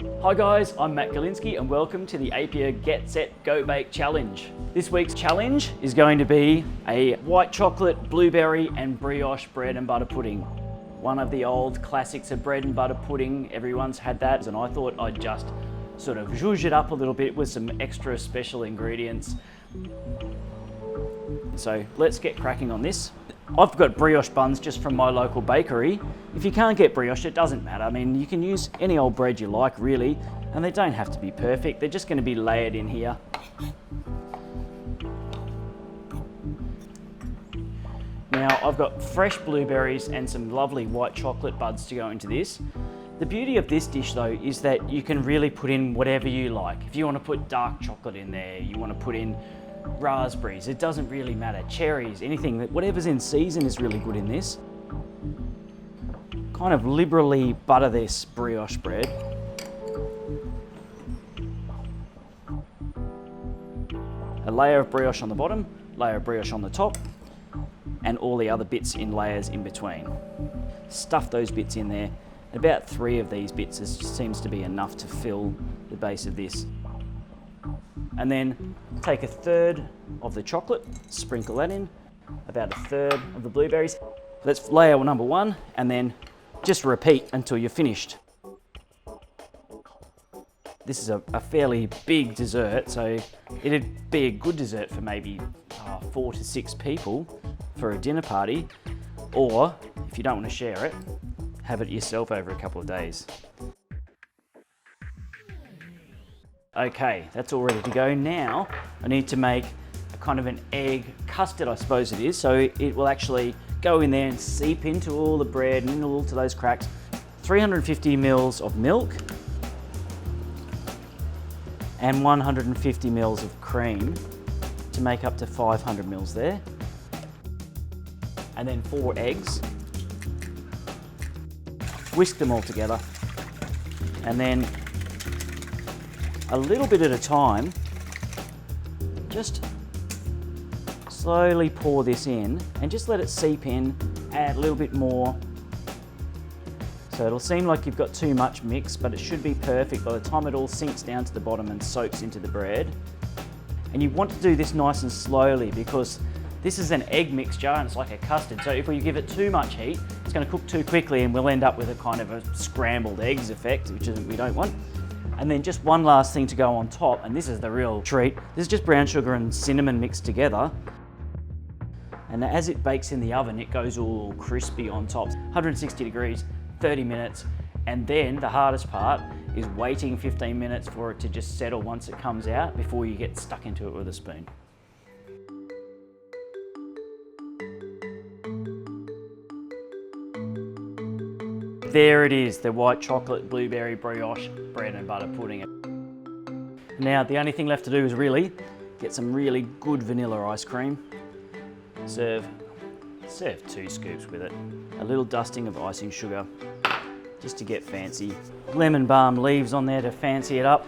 Hi guys, I'm Matt Golinksi and welcome to the Apia Get Set Go Bake Challenge. This week's challenge is going to be a white chocolate, blueberry and brioche bread and butter pudding. One of the old classics of bread and butter pudding, everyone's had that, and I thought I'd just sort of zhuzh it up a little bit with some extra special ingredients. So let's get cracking on this. I've got brioche buns just from my local bakery. If you can't get brioche, it doesn't matter. I mean, you can use any old bread you like, really, and they don't have to be perfect. They're just going to be layered in here. Now, I've got fresh blueberries and some lovely white chocolate buds to go into this. The beauty of this dish, though, is that you can really put in whatever you like. If you want to put dark chocolate in there, you want to put in raspberries, it doesn't really matter, cherries, anything, whatever's in season is really good in this. Kind of liberally butter this brioche bread. A layer of brioche on the bottom, layer of brioche on the top, and all the other bits in layers in between. Stuff those bits in there. About 3 of these bits seems to be enough to fill the base of this. And then take 1/3 of the chocolate, sprinkle that in, about 1/3 of the blueberries. That's layer number 1, and then just repeat until you're finished. This is a fairly big dessert, so it'd be a good dessert for maybe 4 to 6 people for a dinner party, or if you don't want to share it, have it yourself over a couple of days. Okay, that's all ready to go. Now I need to make a kind of an egg custard, I suppose it is, so it will actually go in there and seep into all the bread and all to those cracks. 350 mils of milk and 150 mils of cream to make up to 500 mils there. And then 4 eggs. Whisk them all together, and then a little bit at a time, just slowly pour this in and just let it seep in, add a little bit more. So it'll seem like you've got too much mix, but it should be perfect by the time it all sinks down to the bottom and soaks into the bread. And you want to do this nice and slowly because this is an egg mixture and it's like a custard. So if we give it too much heat, it's going to cook too quickly and we'll end up with a kind of a scrambled eggs effect, which we don't want. And then just one last thing to go on top, and this is the real treat. This is just brown sugar and cinnamon mixed together. And as it bakes in the oven, it goes all crispy on top. 160 degrees, 30 minutes. And then the hardest part is waiting 15 minutes for it to just settle once it comes out before you get stuck into it with a spoon. There it is, the white chocolate blueberry brioche bread and butter pudding. Now the only thing left to do is really get some really good vanilla ice cream. Serve 2 scoops with it. A little dusting of icing sugar, just to get fancy. Lemon balm leaves on there to fancy it up.